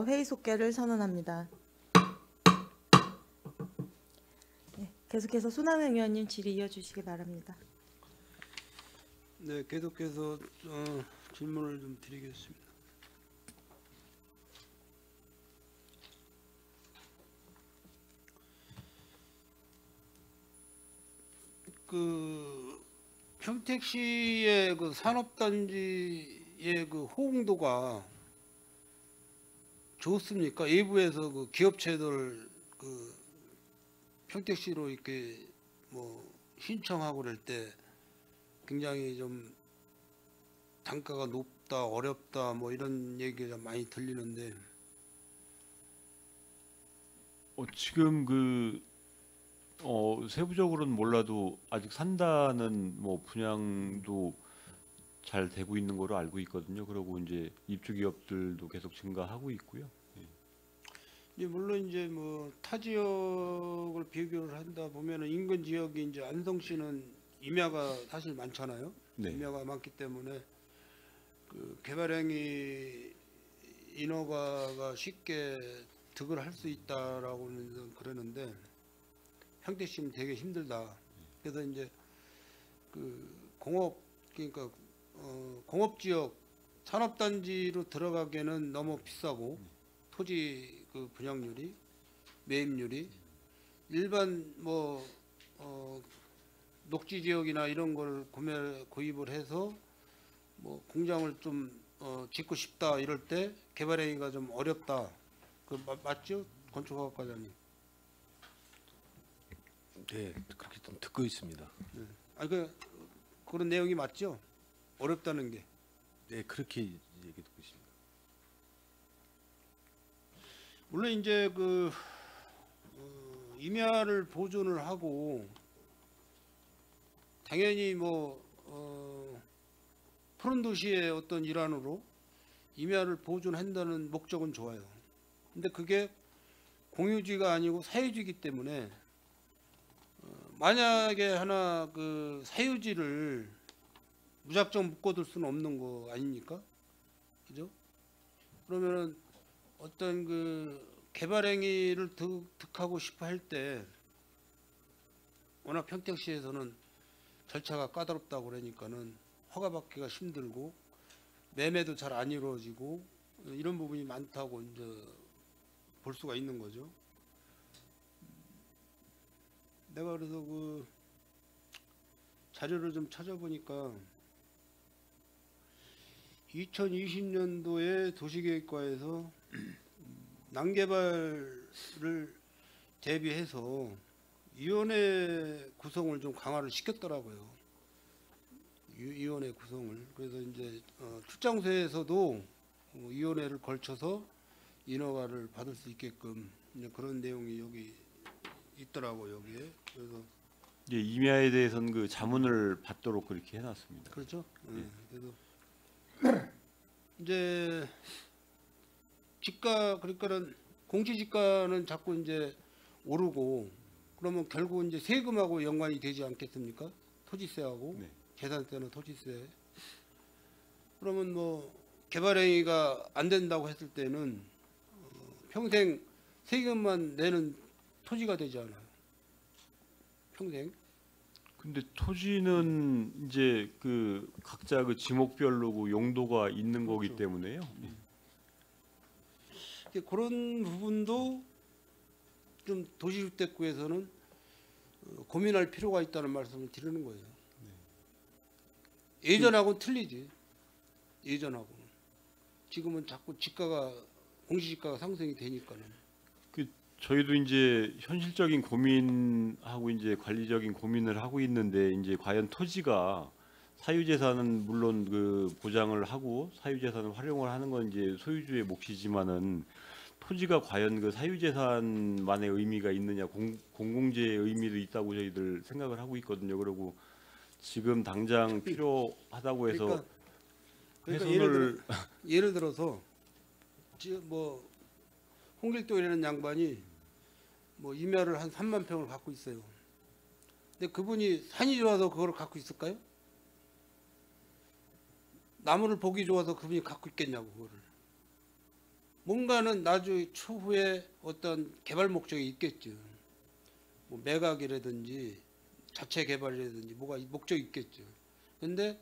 회의 속개를 선언합니다. 네, 계속해서 손학명 의원님 질의 이어주시기 바랍니다. 네, 계속해서 질문을 좀 드리겠습니다. 그 평택시의 그 산업단지의 그 호응도가 좋습니까? 일부에서 그 기업체들 그 평택시로 이렇게 뭐 신청하고 그럴 때 굉장히 좀 단가가 높다, 어렵다 뭐 이런 얘기가 많이 들리는데 지금 세부적으로는 몰라도 아직 산다는 뭐 분양도 잘 되고 있는 거로 알고 있거든요. 그리고 이제 입주 기업들도 계속 증가하고 있고요. 이제 물론 이제 뭐 타 지역을 비교를 한다 보면은 인근 지역이 이제 안성시는 임야가 사실 많잖아요. 네. 임야가 많기 때문에 그 개발행위 인허가가 쉽게 득을 할 수 있다라고는 그러는데 평택시는 되게 힘들다. 그래서 이제 그 그러니까 공업지역 산업단지로 들어가기에는 너무 비싸고 토지 그 분양률이 매입률이 일반 뭐 녹지 지역이나 이런 걸 구입을 해서 뭐 공장을 좀 짓고 싶다 이럴 때 개발행위가 좀 어렵다. 그 맞죠? 건축학과장님. 네, 그렇게 좀 듣고 있습니다. 네. 아니 그런 내용이 맞죠? 어렵다는 게. 네, 그렇게 얘기 듣고 있습니다. 물론 이제 그 임야를 보존을 하고 당연히 뭐 푸른 도시의 어떤 일환으로 임야를 보존한다는 목적은 좋아요. 근데 그게 공유지가 아니고 사유지이기 때문에 만약에 하나 그 사유지를 무작정 묶어둘 수는 없는 거 아닙니까? 그죠? 그러면은 어떤 그 개발행위를 득하고 싶어 할 때 워낙 평택시에서는 절차가 까다롭다고 그러니까는 허가받기가 힘들고 매매도 잘 안 이루어지고 이런 부분이 많다고 이제 볼 수가 있는 거죠. 내가 그래서 그 자료를 좀 찾아보니까 2020년도에 도시계획과에서 난개발을 대비해서 위원회 구성을 좀 강화를 시켰더라고요. 위원회 구성을. 그래서 이제 출장소에서도 위원회를 걸쳐서 인허가를 받을 수 있게끔 이제 그런 내용이 여기 있더라고요. 여기에. 그래서 이제 임야에 대해서는 그 자문을 받도록 그렇게 해놨습니다. 그렇죠. 예. 그래서 이제 집가 그러니까는 공시지가는 자꾸 이제 오르고 그러면 결국 이제 세금하고 연관이 되지 않겠습니까? 토지세하고 네. 재산세는 토지세. 그러면 뭐 개발행위가 안 된다고 했을 때는 평생 세금만 내는 토지가 되지 않아요. 평생. 근데 토지는 이제 그 각자 그 지목별로 그 용도가 있는 거기 그렇죠. 때문에요. 그런 부분도 좀 도시주택구에서는 고민할 필요가 있다는 말씀을 드리는 거예요. 예전하고는 틀리지. 예전하고는. 지금은 자꾸 공시지가가 상승이 되니까는. 저희도 이제 현실적인 고민하고 이제 관리적인 고민을 하고 있는데 이제 과연 토지가 사유재산은 물론 그 보장을 하고 사유재산을 활용을 하는 건 이제 소유주의 몫이지만은 토지가 과연 그 사유재산만의 의미가 있느냐 공공재의 의미도 있다고 저희들 생각을 하고 있거든요. 그리고 지금 당장 필요하다고 해서 그러니까 훼손을 예를 들어서 지금 뭐 홍길동이라는 양반이 뭐 임야를 한 3만 평을 갖고 있어요. 근데 그분이 산이 좋아서 그걸 갖고 있을까요? 나무를 보기 좋아서 그분이 갖고 있겠냐고 그거를. 뭔가는 나중에 추후에 어떤 개발 목적이 있겠죠. 뭐 매각이라든지 자체 개발이라든지 뭐가 목적이 있겠죠. 근데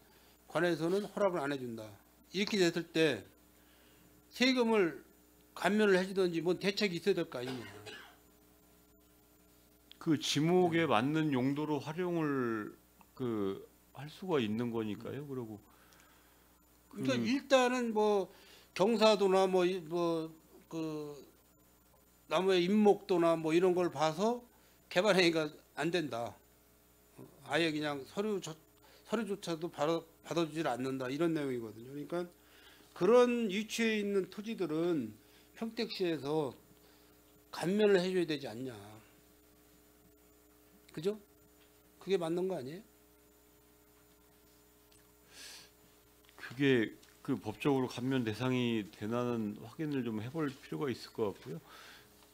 관에서는 허락을 안 해준다. 이렇게 됐을 때 세금을 감면을 해주든지 뭔 대책이 있어야 될 거 아니냐. 그 지목에 맞는 용도로 활용을 그 할 수가 있는 거니까요. 그리고 그러니까 일단은 뭐 경사도나 뭐 그 나무의 잎목도나 뭐 이런 걸 봐서 개발행위가 안 된다. 아예 그냥 서류조차도 받아주질 않는다 이런 내용이거든요. 그러니까 그런 위치에 있는 토지들은 평택시에서 감면을 해줘야 되지 않냐. 그죠? 그게 맞는 거 아니에요? 그게 그 법적으로 감면 대상이 되나는 확인을 좀 해볼 필요가 있을 것 같고요.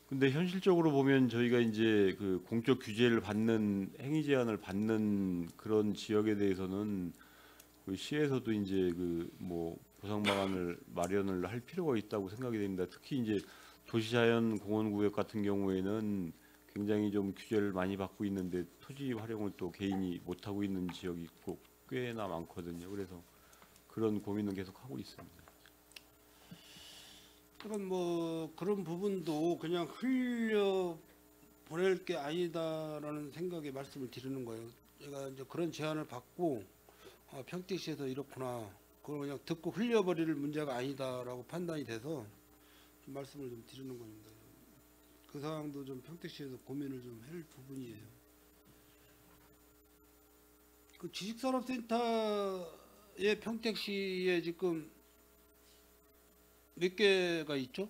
근데 현실적으로 보면 저희가 이제 그 공적 규제를 받는 행위 제한을 받는 그런 지역에 대해서는 그 시에서도 이제 그 뭐 보상 방안을 마련을 할 필요가 있다고 생각이 됩니다. 특히 이제 도시자연공원구역 같은 경우에는 굉장히 좀 규제를 많이 받고 있는데 토지 활용을 또 개인이 못 하고 있는 지역이 있고 꽤나 많거든요. 그래서 그런 고민은 계속 하고 있습니다. 그럼 뭐 그런 부분도 그냥 흘려 보낼 게 아니다라는 생각에 말씀을 드리는 거예요. 제가 이제 그런 제안을 받고 평택시에서 이렇구나. 그걸 그냥 듣고 흘려버릴 문제가 아니다라고 판단이 돼서 좀 말씀을 좀 드리는 겁니다. 그 상황도 좀 평택시에서 고민을 좀 할 부분이에요. 그 지식산업센터에 평택시에 지금 몇 개가 있죠?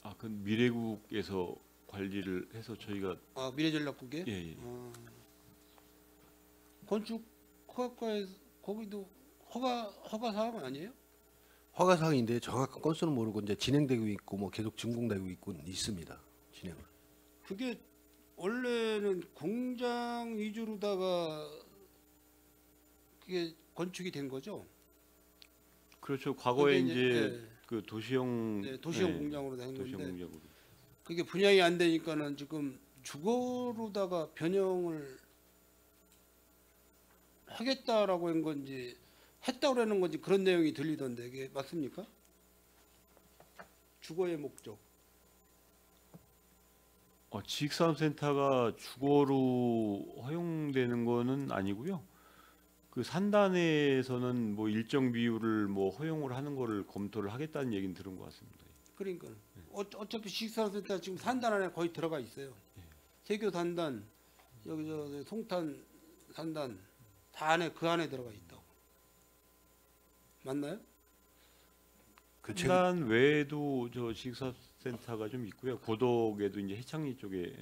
아, 그 미래국에서 관리를 해서 저희가 미래전략국에? 예, 예. 건축 허가과에 거기도 허가 사항 아니에요? 허가 사항인데 정확한 건수는 모르고 이제 진행되고 있고 뭐 계속 준공되고 있고 있습니다. 진행을. 그게 원래는 공장 위주로다가 그게 건축이 된 거죠? 그렇죠. 과거에 그게 이제 그 도시형 도시형 공장으로 된 도시형 건데 공장으로. 그게 분양이 안 되니까는 지금 주거로다가 변형을 하겠다라고 한 건지 했다고 하는 건지 그런 내용이 들리던데 이게 맞습니까? 주거의 목적. 지식산업센터가 주거로 허용되는 거는 아니고요. 그 산단에서는 뭐 일정 비율을 뭐 허용을 하는 거를 검토를 하겠다는 얘기는 들은 것 같습니다. 그러니까 어차피 식사센터 지금 산단 안에 거의 들어가 있어요. 세교 산단, 여기 저 송탄 산단 다 안에 그 안에 들어가 있다고. 맞나요? 그 제가 산단 외에도 저 지식산업센터가 좀 있고요. 고덕에도 이제 해창리 쪽에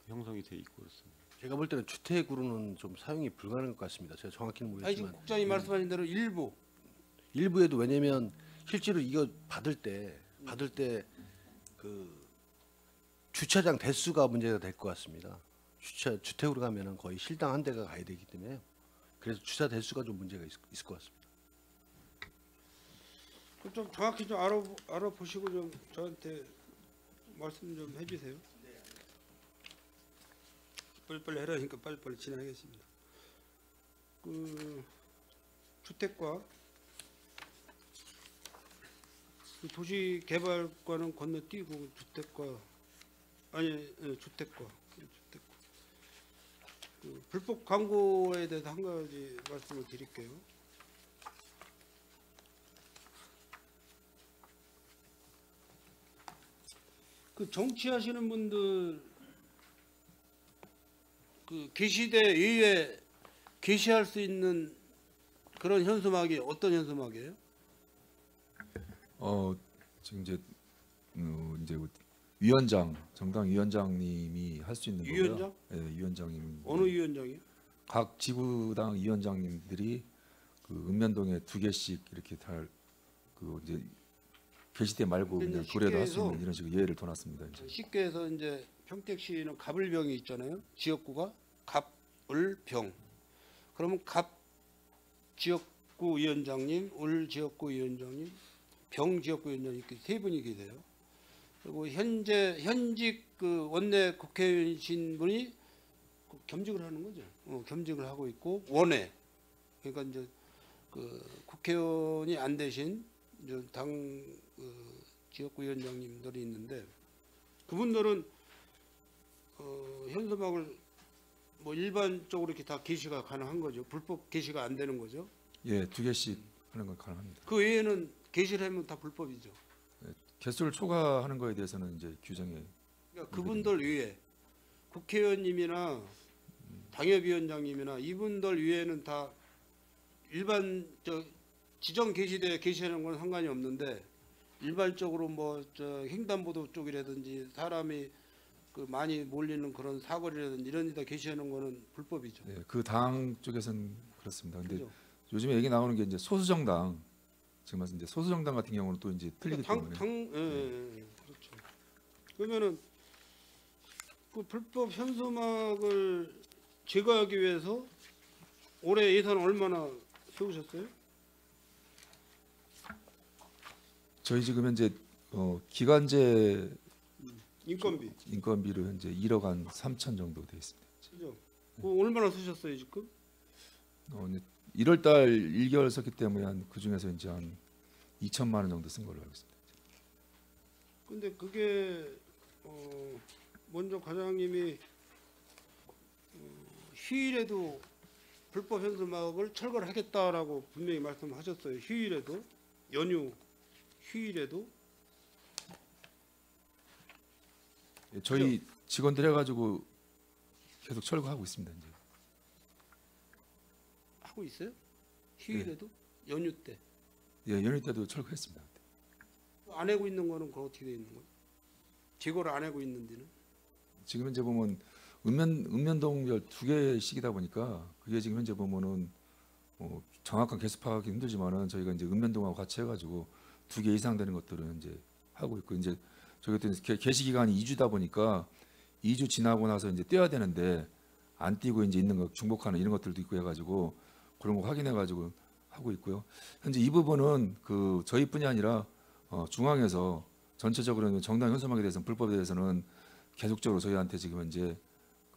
형성이 돼 있고 그렇습니다. 제가 볼 때는 주택으로는 좀 사용이 불가능할 것 같습니다. 제가 정확히는 아니 지금 모르겠지만 국장님 말씀하신 대로 일부에도 왜냐면 실제로 이거 받을 때 그 주차장 대수가 문제가 될 것 같습니다. 주택으로 가면은 거의 실당 한 대가 가야 되기 때문에 그래서 주차 대수가 좀 문제가 있을 것 같습니다. 좀 정확히 좀 알아보시고 좀 저한테 말씀 좀 해주세요. 빨리빨리 해라니까 빨리빨리 진행하겠습니다. 그 주택과 그 도시개발과는 건너뛰고 주택과 그 불법 광고에 대해서 한 가지 말씀을 드릴게요. 그 정치하시는 분들 그 게시대 의회 게시할 수 있는 그런 현수막이 어떤 현수막이에요? 지금 이제 위원장 정당 위원장님이 할 수 있는 거고요. 위원장? 네, 위원장님. 어느 위원장이요? 각 지구당 위원장님들이 그 읍면동에 2개씩 이렇게 그 이제 게시대 말고 근데 그냥 쉽게 도래도 할 수 해서 있는 이런 식으로 예를 둬놨습니다. 이제. 쉽게 해서 이제 평택시는 갑을병이 있잖아요. 지역구가 갑을병. 그러면 갑 지역구 위원장님, 을 지역구 위원장님, 병지역구위원장 이렇게 세 분이 계세요. 그리고 현직 그 원내 국회의원이신 분이 겸직을 하는 거죠. 겸직을 하고 있고 원외, 그러니까 이제 그 국회의원이 안 되신 이제 당 지역구위원장님들이 있는데 그분들은 현수막을 뭐 일반적으로 이렇게 다 게시가 가능한 거죠. 불법 게시가 안 되는 거죠. 예, 2개씩 하는 건 가능합니다. 그 외에는 게시를 하면 다 불법이죠. 개수를 초과하는 거에 대해서는 이제 규정에 그러니까 그분들 외에 국회의원님이나 당협위원장님이나 이분들 외에는 다 일반 지정 게시대에 게시하는 건 상관이 없는데 일반적으로 뭐 횡단보도 쪽이라든지 사람이 그 많이 몰리는 그런 사거리라든지 이런 데다 게시하는 거는 불법이죠. 예, 그 당 쪽에서는 그렇습니다. 근데 그죠? 요즘에 얘기 나오는 게 이제 소수정당, 지금 말씀 이제 소수정당 같은 경우는 또 이제 틀리기 때문에 그렇죠. 그러면은 그 불법 현수막을 제거하기 위해서 올해 예산 얼마나 세우셨어요? 저희 지금 현재 기간제 인건비 로 현재 1억 한 3천 정도 돼 있습니다. 그죠? 그 얼마나 쓰셨어요 지금? 이제 1월 달 1개월 썼기 때문에 그 중에서 이제 한 2천만 원 정도 쓴 걸로 알고 있습니다. 근데 그게 먼저 과장님이 휴일에도 불법 현수막을 철거를 하겠다라고 분명히 말씀하셨어요. 휴일에도 연휴 휴일에도 예, 저희 직원들 해가지고 계속 철거하고 있습니다. 이제. 하고 있어요? 휴일에도 연휴 때. 예, 연휴 때도 철거했습니다. 안 하고 있는 거는 그 어떻게 돼 있는 거예요? 제거를 안 하고 있는 데는? 지금 현재 보면 읍면동별 2개씩이다 보니까 그게 지금 현재 보면은 정확한 개수 파악하기 힘들지만은 저희가 이제 읍면동하고 같이 해가지고 2개 이상 되는 것들은 이제 하고 있고 이제 저희가 개시 기간이 2주다 보니까 2주 지나고 나서 이제 떼야 되는데 안 띄고 이제 있는 거 중복하는 이런 것들도 있고 해가지고 그런 거 확인해가지고 하고 있고요. 현재 이 부분은 그 저희뿐이 아니라 중앙에서 전체적으로 정당 현수막에 대해서는 불법에 대해서는 계속적으로 저희한테 지금 현재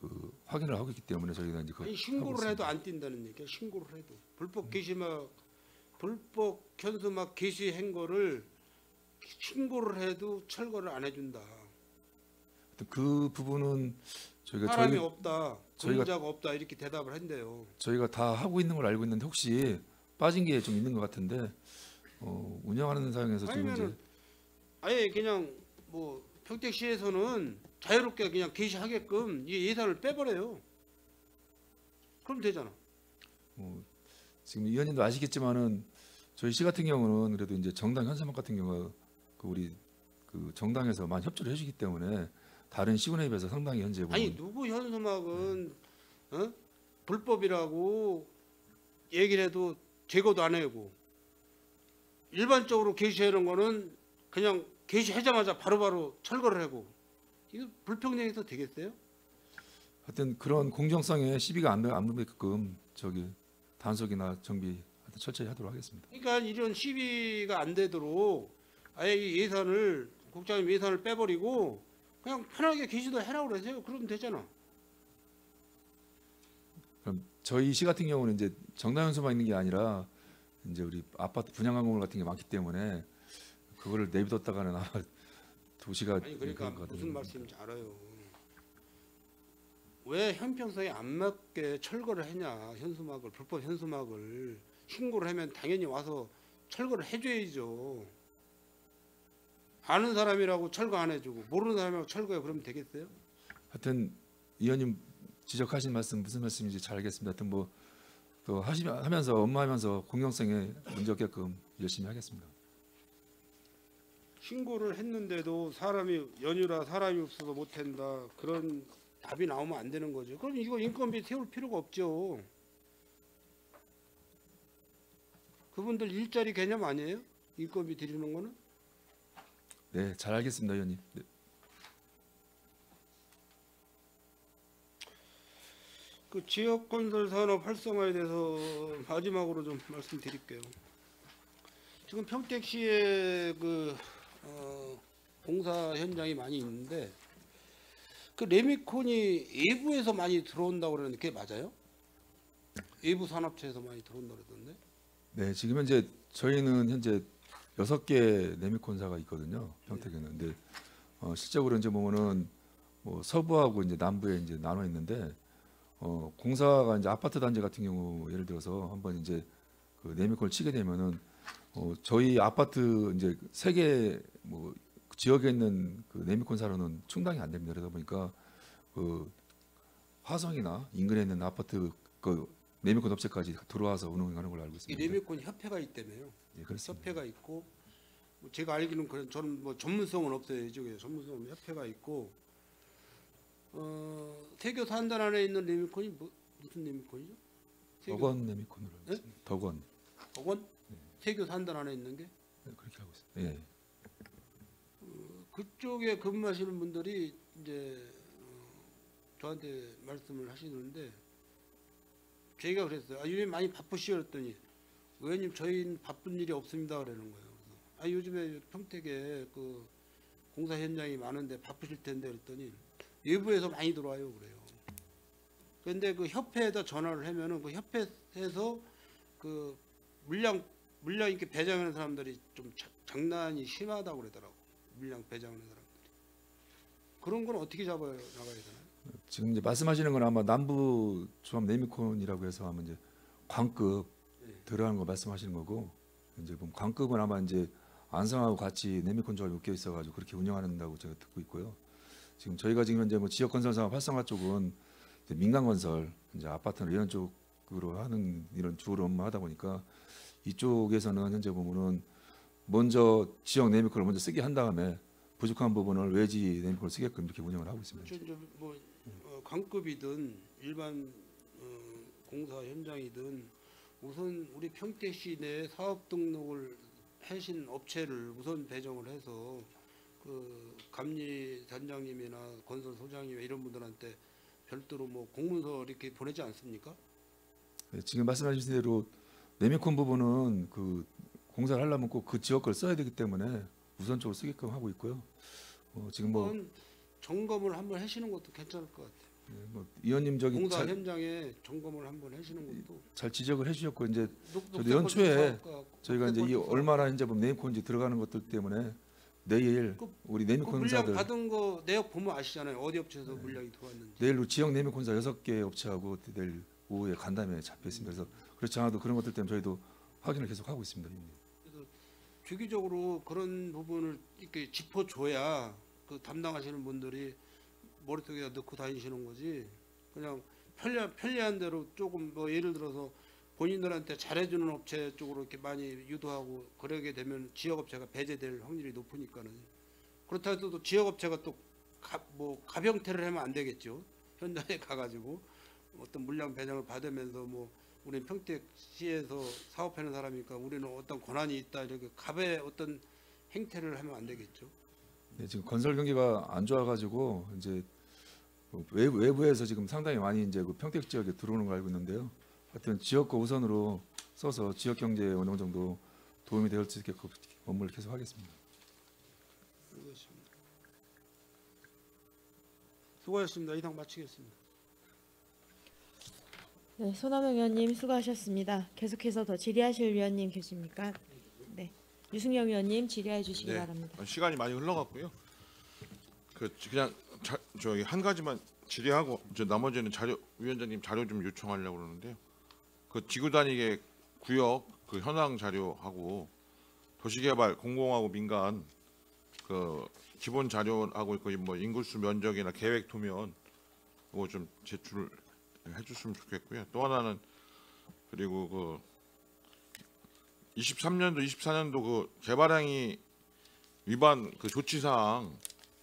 그 확인을 하고 있기 때문에 저희가 이제 아니, 신고를 해도 안 뛴다는 얘기야. 신고를 해도 불법 게시막 불법 현수막 게시한 거를 신고를 해도 철거를 안 해준다. 그 부분은 저희가 사람이 없다, 저희가- 근무자가 없다 이렇게 대답을 한대요. 저희가 다 하고 있는 걸 알고 있는데 혹시 빠진 게 좀 있는 것 같은데 운영하는 상황에서 지금 이제 아니면은 아예 그냥 뭐 평택시에서는 자유롭게 그냥 게시하게끔 이 예산을 빼버려요. 그럼 되잖아. 지금 위원님도 아시겠지만은 저희 시 같은 경우는 그래도 이제 정당 현수막 같은 경우가 그 우리 그 정당에서 많이 협조를 해주기 때문에 다른 시군에 비해서 상당히 현재 보면 아니 누구 현수막은 불법이라고 얘기를 해도 제거도 안 하고 일반적으로 게시하는 거는 그냥 게시하자마자 바로바로 철거를 하고 이거 불평등해서 되겠어요? 하여튼 그런 공정성에 시비가 안 되게끔 저기 단속이나 정비 하여튼 철저히 하도록 하겠습니다. 그러니까 이런 시비가 안 되도록 아예 이 예산을 국장님 예산을 빼버리고 그냥 편하게 게시도 해라고 그러세요. 그러면 되잖아. 그럼 저희 시 같은 경우는 이제 정당 현수막 있는 게 아니라 이제 우리 아파트 분양한 건물 같은 게 많기 때문에 그거를 내비뒀다가는 아마 도시가 아니 그러니까 그런 것 같아요. 무슨 말씀인지 알아요. 왜 형평성에 안 맞게 철거를 하냐 현수막을 불법 현수막을 신고를 하면 당연히 와서 철거를 해줘야죠. 아는 사람이라고 철거 안 해주고 모르는 사람이라고 철거해 그러면 되겠어요? 하여튼 의원님 지적하신 말씀 무슨 말씀인지 잘 알겠습니다. 하여튼 뭐 또 하면서 업무하면서 공정성에 문제 없게끔 열심히 하겠습니다. 신고를 했는데도 사람이 연휴라 사람이 없어서 못한다 그런 답이 나오면 안 되는 거죠. 그럼 이거 인건비 세울 필요가 없죠. 그분들 일자리 개념 아니에요? 인건비 드리는 거는? 네, 잘 알겠습니다, 의원님. 네. 그 지역 건설 산업 활성화에 대해서 마지막으로 좀 말씀드릴게요. 지금 평택시에 공사 현장이 많이 있는데 그 레미콘이 외부에서 많이 들어온다고 그러는데 그게 맞아요? 외부 산업체에서 많이 들어온다고 그러던데. 네, 지금 현재 저희는 현재 6개 레미콘사가 있거든요. 평택에는. 근데 실제로 이제 보면은 뭐 서부하고 이제 남부에 이제 나눠 있는데 공사가 이제 아파트 단지 같은 경우 예를 들어서 한번 이제 그 레미콘을 치게 되면은 저희 아파트 이제 3개 뭐 지역에 있는 그 레미콘사로는 충당이 안 됩니다. 그러다 보니까 그 화성이나 인근에 있는 아파트 그 레미콘 업체까지 들어와서 운영하는 걸로 알고 이 있습니다. 레미콘 협회가 있다며요. 예, 그렇습니다. 협회가 있고 뭐 제가 알기로는 그런 저는 뭐 전문성은 없어요. 이쪽에 전문성은 협회가 있고 세교 산단 안에 있는 레미콘이 무슨 레미콘이죠? 덕원 레미콘으로 알고 네? 있습니다. 덕원. 덕원? 세교 산단 안에 있는 게 네, 그렇게 하고 있습니다. 예. 그쪽에 근무하시는 분들이 이제 저한테 말씀을 하시는데 제가 그랬어요. 요즘 많이 바쁘시죠? 그랬더니 의원님 저희는 바쁜 일이 없습니다. 그러는 거예요. 그래서 요즘에 평택에 그 공사 현장이 많은데 바쁘실 텐데 그랬더니 외부에서 많이 들어와요. 그래요. 그런데 그 협회에다 전화를 하면은 그 협회에서 그 물량 이렇게 배정하는 사람들이 좀 장난이 심하다고 그러더라고. 물량 배정하는 사람들이. 그런 건 어떻게 잡아 나가야 되나요? 지금 이제 말씀하시는 건 아마 남부 조합 레미콘이라고 해서 하면 이제 광급 네. 들어가는 거 말씀하시는 거고 이제 그럼 광급은 아마 이제 안성하고 같이 레미콘 조합이 묶여 있어가지고 그렇게 운영한다고 제가 듣고 있고요. 지금 저희가 지금 현재 뭐 지역 건설 사업 활성화 쪽은 이제 민간 건설 이제 아파트나 이런 쪽으로 하는 이런 주로 업무하다 보니까 이쪽에서는 현재 보면은 먼저 지역 레미콘을 먼저 쓰게 한 다음에 부족한 부분을 외지 레미콘을 쓰게끔 이렇게 운영을 하고 있습니다. 그렇죠. 이제 뭐 강급이든 일반 공사 현장이든 우선 우리 평택시 내 사업 등록을 하신 업체를 우선 배정을 해서 그 감리 단장님이나 건설 소장님 이런 분들한테 별도로 뭐 공문서 이렇게 보내지 않습니까? 네, 지금 말씀하신 대로 레미콘 부분은 그 공사를 하려면 꼭 그 지역 걸 써야 되기 때문에 우선적으로 쓰게끔 하고 있고요. 지금 뭐, 한번 점검을 한번 하시는 것도 괜찮을 것 같아요. 뭐 의원님 저기 공사 잘, 현장에 점검을 한번 하시는 것도 잘 지적을 해주셨고 이제 저도 녹색꽃 연초에 사업과 저희가 이제 이 녹색꽃 얼마나 이제 뭐 레미콘인지 들어가는 것들 때문에 내일 그- 우리 그 레미콘사들 물량 받은 거 내역 보면 아시잖아요. 어디 업체에서 물량이 들어왔는지. 내일 지역 레미콘사 6개 업체하고 내일 오후에 간담회 잡혀 있습니다. 그래서 그렇지 않아도 그런 것들 때문에 저희도 확인을 계속 하고 있습니다. 이미. 그래서 주기적으로 그런 부분을 이렇게 짚어줘야 그 담당하시는 분들이 머릿속에 넣고 다니시는 거지. 그냥 편리한 대로 조금 뭐 예를 들어서 본인들한테 잘해주는 업체 쪽으로 이렇게 많이 유도하고 그러게 되면 지역 업체가 배제될 확률이 높으니까는. 그렇다 해도 지역 업체가 또 가병태를 하면 안 되겠죠. 현장에 가가지고 어떤 물량 배정을 받으면서 뭐 우리는 평택시에서 사업하는 사람이니까 우리는 어떤 권한이 있다 이렇게 갑의 어떤 행태를 하면 안 되겠죠. 네, 지금 건설 경기가 안 좋아가지고 이제 뭐 외부에서 지금 상당히 많이 이제 그 평택 지역에 들어오는 걸 알고 있는데요. 하여튼 지역 거 우선으로 써서 지역 경제에 어느 정도 도움이 될 수 있게 업무를 계속 하겠습니다. 알겠습니다. 수고하셨습니다. 이상 마치겠습니다. 네, 손학명 의원님 수고하셨습니다. 계속해서 더 질의하실 위원님 계십니까? 네, 유승영 의원님 질의해 주시기 네. 바랍니다. 시간이 많이 흘러갔고요. 그냥 저기 한 가지만 질의하고 저 나머지는 위원장님 자료 좀 요청하려고 그러는데요. 그 지구 단위의 구역 그 현황 자료하고 도시개발 공공하고 민간 그 기본 자료하고 있고 뭐 인구수 면적이나 계획 도면 그거 좀 제출을 해줬으면 좋겠고요. 또 하나는 그리고 그 23년도 24년도 그 개발행위 위반 그 조치사항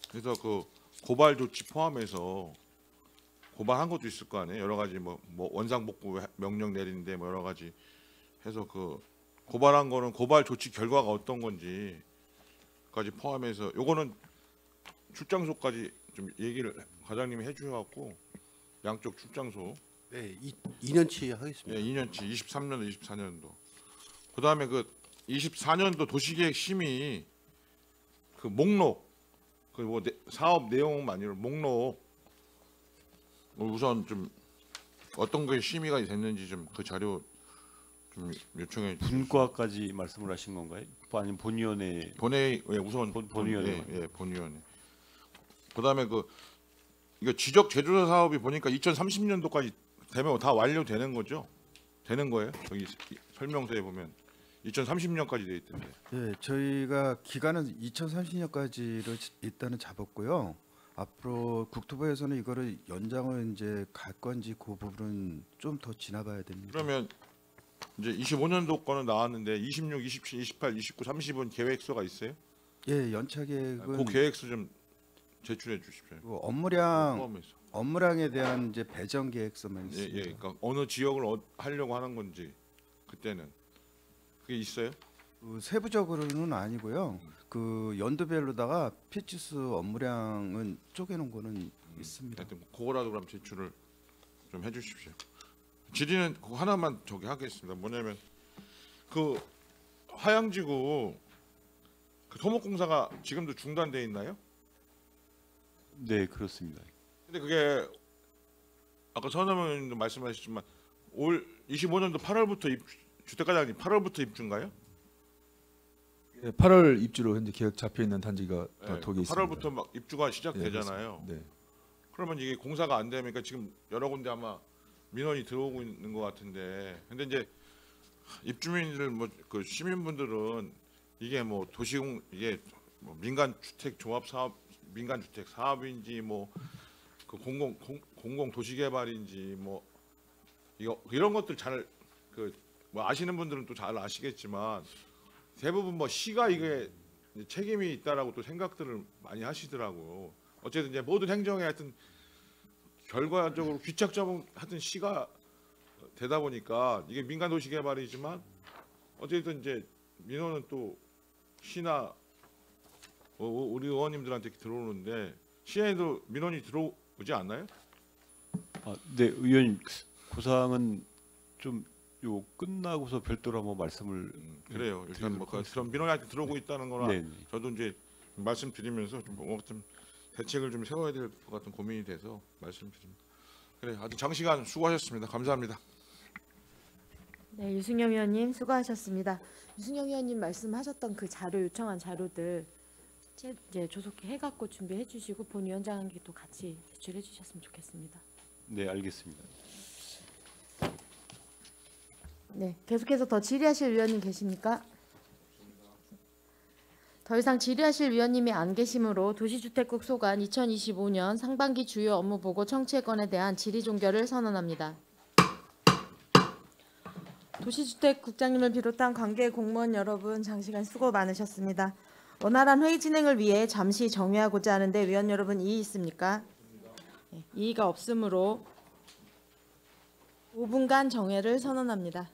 그래서 그 고발 조치 포함해서 고발한 것도 있을 거 아니에요. 여러 가지 뭐 원상복구 명령 내리는데 뭐 여러 가지 해서 그 고발한 거는 고발 조치 결과가 어떤 건지까지 포함해서 요거는 출장소까지 좀 얘기를 과장님이 해주셔갖고 양쪽 출장소 네, 2년치 하겠습니다. 예, 2년치 23년도 24년도 그다음에 그 2024년도 도시계획 심의 그 목록 그 뭐 사업 내용만 아니라 목록 우선 좀 어떤 게 심의가 됐는지 좀 그 자료 좀 요청해 주세요. 분과까지 말씀을 하신 건가요? 아니면 본위원회 본회의 우선 본위원회. 예, 본위원회. 그다음에 그 이거 지적 제조사 사업이 보니까 2030년도까지 되면 다 완료되는 거죠? 되는 거예요? 여기 설명서에 보면 2030년까지 돼 있던데. 예, 저희가 기간은 2030년까지를 일단은 잡았고요. 앞으로 국토부에서는 이거를 연장을 이제 갈 건지 그 부분은 좀 더 지나봐야 됩니다. 그러면 이제 25년도 거는 나왔는데 26, 27, 28, 29, 30은 계획서가 있어요? 예, 연차 계획은 그 계획서 좀 제출해 주십시오. 그 업무량 포함해서. 업무량에 대한 이제 배정 계획서만 예, 있습니다. 예. 그러니까 어느 지역을 하려고 하는 건지 그때는 그게 있어요? 그 세부적으로는 아니고요. 그 연도별로다가 필지수 업무량은 쪼개놓은 거는 있습니다. 하여튼 그거라도 그럼 제출을 좀 해주십시오. 질의는 그거 하나만 저기 하겠습니다. 뭐냐면 그 화양지구 그 토목공사가 지금도 중단돼 있나요? 네, 그렇습니다. 근데 그게 아까 선임 의원님도 말씀하셨지만 올 25년도 8월부터 주택가장님 8월부터 입주인가요? 예, 8월 입주로 현재 계획 잡혀 있는 단지가 네, 독에 있습니다. 8월부터 막 입주가 시작되잖아요. 네. 그러면 이게 공사가 안 되면 그러니까 지금 여러 군데 아마 민원이 들어오고 있는 것 같은데, 근데 이제 입주민들 뭐 그 시민분들은 이게 뭐 도시공 이게 뭐 민간 주택 조합 사업, 민간 주택 사업인지 뭐 그 공공 도시 개발인지 뭐 이거 이런 것들 잘 그 뭐 아시는 분들은 또 잘 아시겠지만 대부분 뭐 시가 이게 책임이 있다라고 또 생각들을 많이 하시더라고요. 어쨌든 이제 모든 행정에 하여튼 결과적으로 귀착적으로 하여튼 시가 되다 보니까 이게 민간 도시 개발이지만 어쨌든 이제 민원은 또 시나 우리 의원님들한테 들어오는데 시에도 민원이 들어오지 않나요? 아, 네, 의원님 그 사항은 좀 요 끝나고서 별도로 한번 말씀을 그래요. 일단 뭐 그런 민원이 들어오고 있다는 거나 네. 저도 이제 말씀드리면서 좀 뭐 같은 대책을 좀 세워야 될 것 같은 고민이 돼서 말씀드립니다. 그래, 아주 장시간 수고하셨습니다. 감사합니다. 네, 유승영 의원님 수고하셨습니다. 유승영 의원님 말씀하셨던 그 자료 요청한 자료들 이제 조속히 해갖고 준비해 주시고 본위원장님도 같이 제출해 주셨으면 좋겠습니다. 네, 알겠습니다. 네, 계속해서 더 질의하실 위원님 계십니까? 더 이상 질의하실 위원님이 안 계시므로 도시주택국 소관 2025년 상반기 주요 업무 보고 청취건에 대한 질의 종결을 선언합니다. 도시주택국장님을 비롯한 관계 공무원 여러분 장시간 수고 많으셨습니다. 원활한 회의 진행을 위해 잠시 정회하고자 하는데 위원 여러분 이의 있습니까? 네, 이의가 없으므로 5분간 정회를 선언합니다.